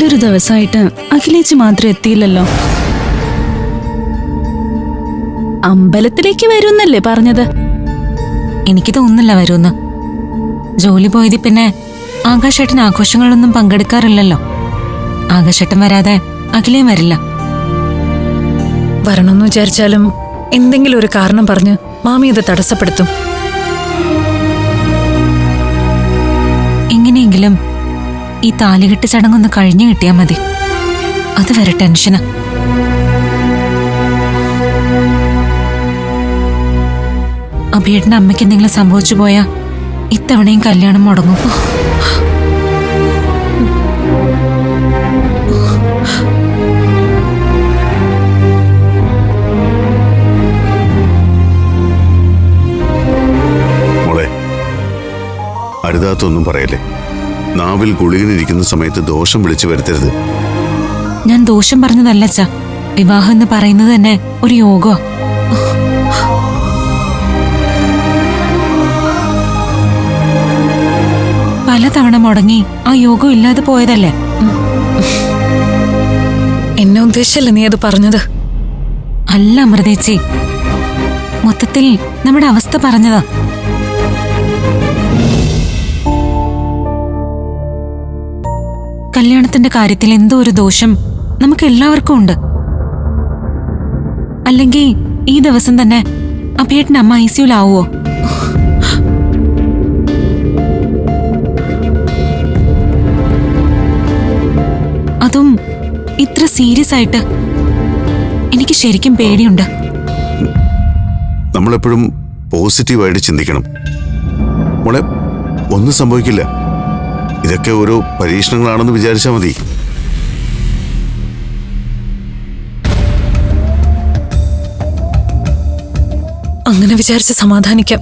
നല്ലൊരു ദിവസമായിട്ട് അഖിലേച്ചി മാത്രം എത്തിയില്ലല്ലോ. അമ്പലത്തിലേക്ക് വരുന്നല്ലേ പറഞ്ഞത്? എനിക്ക് തോന്നുന്നില്ല വരുമെന്ന്. ജോലി പോയത് പിന്നെ ആകാശേട്ടൻ ആഘോഷങ്ങളിലൊന്നും പങ്കെടുക്കാറില്ലല്ലോ. ആകാശേട്ടൻ വരാതെ അഖിലയും വരില്ല. വരണമെന്ന് വിചാരിച്ചാലും എന്തെങ്കിലും ഒരു കാരണം പറഞ്ഞ് മാമി അത് തടസ്സപ്പെടുത്തും. എങ്ങനെയെങ്കിലും ഈ താലികെട്ട് ചടങ്ങൊന്ന് കഴിഞ്ഞു കിട്ടിയാൽ മതി. അതുവരെ ടെൻഷനാ. അഭിയേട്ടന്റെ അമ്മയ്ക്ക് എന്തെങ്കിലും സംഭവിച്ചു പോയാ ഇത്തവണയും കല്യാണം മുടങ്ങും. മോളെ, അരുതാത്തൊന്നും പറയല്ലേ. നാവിൽ ഗുളികനിരിക്കുന്ന സമയത്ത് ദോഷം വിളിച്ചു വരുത്തരുത്. ഞാൻ ദോഷം പറഞ്ഞതല്ല അച്ഛാ. വിവാഹം എന്ന് പറയുന്നത് തന്നെ ഒരു യോഗമാ. പലതവണ മുടങ്ങി ആ യോഗം ഇല്ലാതെ പോയതല്ലേ. എന്നെ ഉദ്ദേശിച്ചല്ലേ നീ അത് പറഞ്ഞത്? അല്ല അമൃതേച്ചി, മൊത്തത്തിൽ നമ്മുടെ അവസ്ഥ പറഞ്ഞതാ. കല്യാണത്തിന്റെ കാര്യത്തിൽ എന്തോ ഒരു ദോഷം നമുക്ക് എല്ലാവർക്കും ഉണ്ട്. അല്ലെങ്കിൽ ഈ ദിവസം തന്നെ അഭിയേട്ടന്റെ അമ്മ ഐസിയുലാവോ? അതും ഇത്ര സീരിയസ് ആയിട്ട്. എനിക്ക് ശരിക്കും പേടിയുണ്ട്. നമ്മളെപ്പോഴും പോസിറ്റീവായിട്ട് ചിന്തിക്കണം മോളെ. ഒന്നും സംഭവിക്കില്ല. ഇതൊക്കെ ഓരോ പരീക്ഷണങ്ങളാണെന്ന് വിചാരിച്ചാൽ മതി. അങ്ങനെ വിചാരിച്ച് സമാധാനിക്കാം.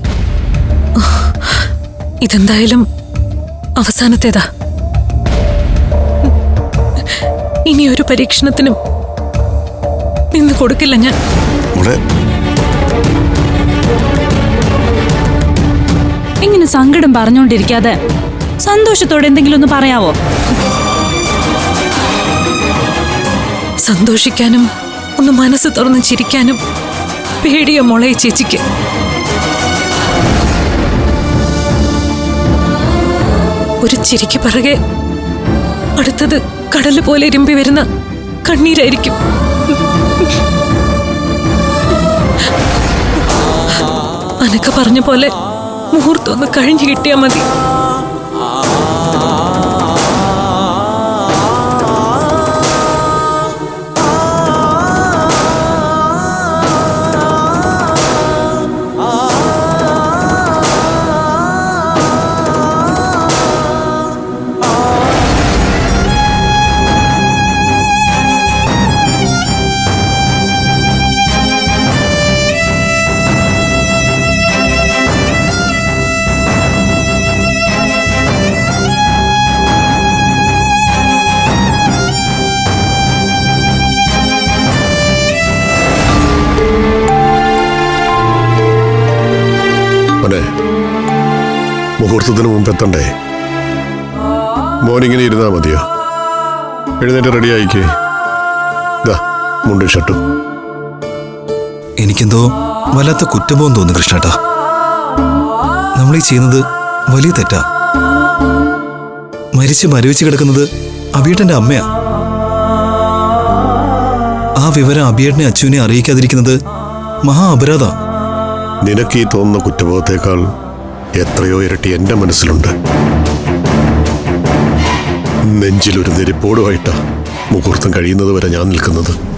ഇതെന്തായാലും അവസാനത്തേതാ. ഇനി ഒരു പരീക്ഷണത്തിനും നിന്ന് കൊടുക്കില്ല ഞാൻ. ഇങ്ങനെ സങ്കടം പറഞ്ഞുകൊണ്ടിരിക്കാതെ സന്തോഷത്തോടെ എന്തെങ്കിലും ഒന്ന് പറയാവോ? സന്തോഷിക്കാനും ഒന്ന് മനസ്സ് തുറന്ന് ചിരിക്കാനും പേടിയോ മോളെ ചേച്ചിക്ക്? ഒരു ചിരിക്ക് പിറകെ അടുത്തത് കടല് പോലെ ഇരുമ്പി വരുന്ന കണ്ണീരായിരിക്കും. അനക്ക പറഞ്ഞ പോലെ മുഹൂർത്തം ഒന്ന് കഴിഞ്ഞു കിട്ടിയാ മതി. മുഹൂർത്തത്തിന് മുമ്പ് എത്തണ്ടേ? മോനിങ്ങനെ ഇരുന്നാ മതിയോ? എഴുന്നേറ്റ് റെഡി ആയിക്കേ. മുണ്ടും ഷർട്ടും. എനിക്കെന്തോ വല്ലാത്ത കുറ്റബോധം തോന്നുന്നു കൃഷ്ണേട്ടാ. നമ്മളീ ചെയ്യുന്നത് വലിയ തെറ്റാ. മരിച്ച് കിടക്കുന്നത് അഭിയേട്ടന്റെ അമ്മയാ. ആ വിവരം അഭിയേട്ടനെ അച്ചുവിനെ അറിയിക്കാതിരിക്കുന്നത് മഹാ അപരാധാ. നിനക്ക് ഈ തോന്നുന്ന കുറ്റബോധത്തേക്കാൾ എത്രയോ ഇരട്ടി എന്റെ മനസ്സിലുണ്ട്. നെഞ്ചിലൊരു നെരിപ്പോടുമായിട്ടാ മുഹൂർത്തം കഴിയുന്നത് വരെ ഞാൻ നിൽക്കുന്നത്.